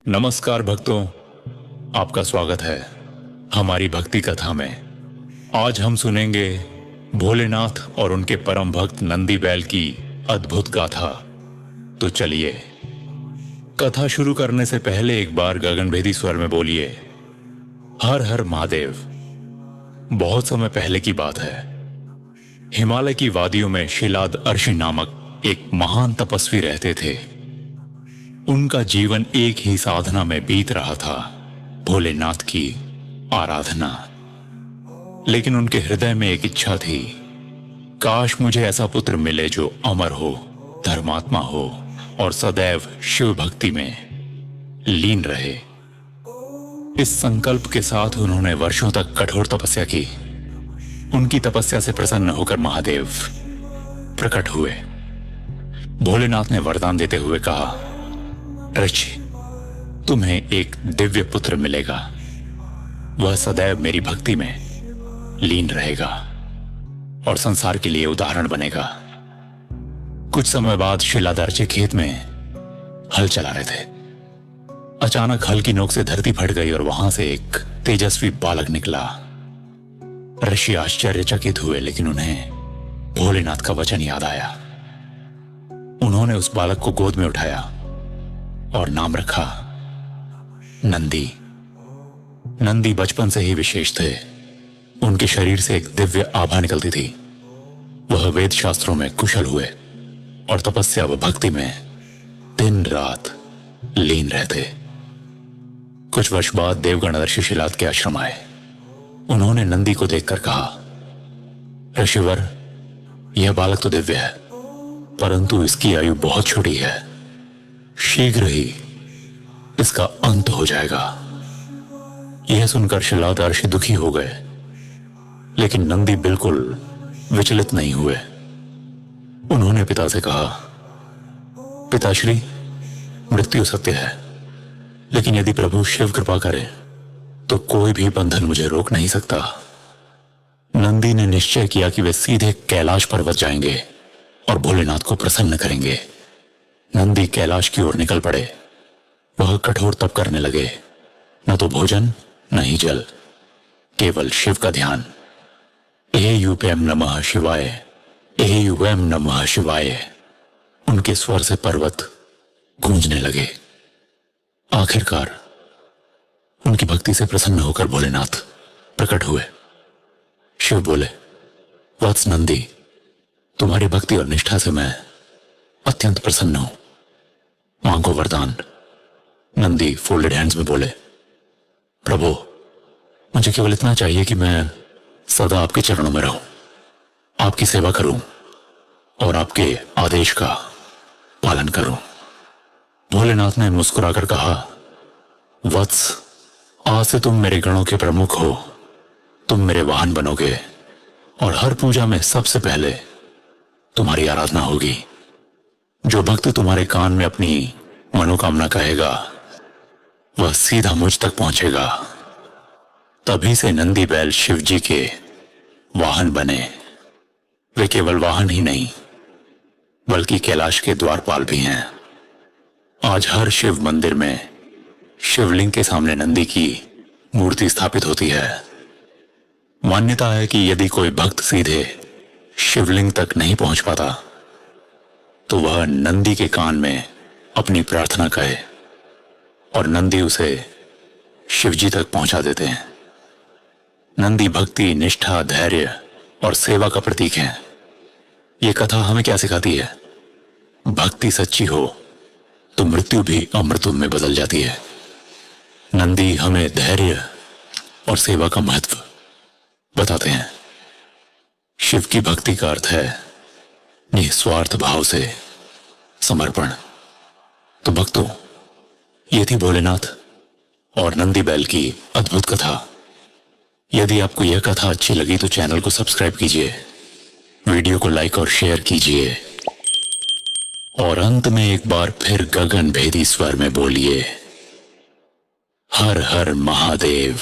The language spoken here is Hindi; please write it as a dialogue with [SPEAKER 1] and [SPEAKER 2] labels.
[SPEAKER 1] नमस्कार भक्तों, आपका स्वागत है हमारी भक्ति कथा में। आज हम सुनेंगे भोलेनाथ और उनके परम भक्त नंदी बैल की अद्भुत गाथा। तो चलिए, कथा शुरू करने से पहले एक बार गगनभेदी स्वर में बोलिए, हर हर महादेव। बहुत समय पहले की बात है। हिमालय की वादियों में शिलाद अर्शी नामक एक महान तपस्वी रहते थे। उनका जीवन एक ही साधना में बीत रहा था, भोलेनाथ की आराधना। लेकिन उनके हृदय में एक इच्छा थी, काश मुझे ऐसा पुत्र मिले जो अमर हो, धर्मात्मा हो और सदैव शिव भक्ति में लीन रहे। इस संकल्प के साथ उन्होंने वर्षों तक कठोर तपस्या की। उनकी तपस्या से प्रसन्न होकर महादेव प्रकट हुए। भोलेनाथ ने वरदान देते हुए कहा, ऋषि, तुम्हें एक दिव्य पुत्र मिलेगा। वह सदैव मेरी भक्ति में लीन रहेगा और संसार के लिए उदाहरण बनेगा। कुछ समय बाद शिलादर्शी खेत में हल चला रहे थे। अचानक हल की नोक से धरती फट गई और वहां से एक तेजस्वी बालक निकला। ऋषि आश्चर्यचकित हुए, लेकिन उन्हें भोलेनाथ का वचन याद आया। उन्होंने उस बालक को गोद में उठाया और नाम रखा नंदी। नंदी बचपन से ही विशेष थे। उनके शरीर से एक दिव्य आभा निकलती थी। वह वेद शास्त्रों में कुशल हुए और तपस्या व भक्ति में दिन रात लीन रहते। कुछ वर्ष बाद देवगणदर्शी शिलाद के आश्रम आए। उन्होंने नंदी को देखकर कहा, ऋषिवर, यह बालक तो दिव्य है, परंतु इसकी आयु बहुत छोटी है। शीघ्र ही इसका अंत हो जाएगा। यह सुनकर शिलादर्शी दुखी हो गए, लेकिन नंदी बिल्कुल विचलित नहीं हुए। उन्होंने पिता से कहा, पिताश्री, मृत्यु सत्य है, लेकिन यदि प्रभु शिव कृपा करे तो कोई भी बंधन मुझे रोक नहीं सकता। नंदी ने निश्चय किया कि वे सीधे कैलाश पर्वत जाएंगे और भोलेनाथ को प्रसन्न करेंगे। नंदी कैलाश की ओर निकल पड़े। वह कठोर तप करने लगे। न तो भोजन न ही जल, केवल शिव का ध्यान। एयूपम नमः शिवाय, एयूपम नमः शिवाय। उनके स्वर से पर्वत गूंजने लगे। आखिरकार उनकी भक्ति से प्रसन्न होकर भोलेनाथ प्रकट हुए। शिव बोले, वत्स नंदी, तुम्हारी भक्ति और निष्ठा से मैं अत्यंत प्रसन्न हूं। मांगो वरदान। नंदी फोल्डेड हैंड्स में बोले, प्रभु, मुझे केवल इतना चाहिए कि मैं सदा आपके चरणों में रहूं, आपकी सेवा करूं और आपके आदेश का पालन करूं। भोलेनाथ ने मुस्कुराकर कहा, वत्स, आज से तुम मेरे गणों के प्रमुख हो। तुम मेरे वाहन बनोगे और हर पूजा में सबसे पहले तुम्हारी आराधना होगी। जो भक्त तुम्हारे कान में अपनी मनोकामना कहेगा, वह सीधा मुझ तक पहुंचेगा। तभी से नंदी बैल शिव जी के वाहन बने। वे केवल वाहन ही नहीं, बल्कि कैलाश के द्वारपाल भी हैं। आज हर शिव मंदिर में शिवलिंग के सामने नंदी की मूर्ति स्थापित होती है। मान्यता है कि यदि कोई भक्त सीधे शिवलिंग तक नहीं पहुंच पाता, तो वह नंदी के कान में अपनी प्रार्थना कहे और नंदी उसे शिवजी तक पहुंचा देते हैं। नंदी भक्ति, निष्ठा, धैर्य और सेवा का प्रतीक है। यह कथा हमें क्या सिखाती है? भक्ति सच्ची हो तो मृत्यु भी अमृत में बदल जाती है। नंदी हमें धैर्य और सेवा का महत्व बताते हैं। शिव की भक्ति का अर्थ है निस्वार्थ भाव से समर्पण। तो भक्तों, ये थी भोलेनाथ और नंदी बैल की अद्भुत कथा। यदि आपको यह कथा अच्छी लगी तो चैनल को सब्सक्राइब कीजिए, वीडियो को लाइक और शेयर कीजिए और अंत में एक बार फिर गगन भेदी स्वर में बोलिए, हर हर महादेव।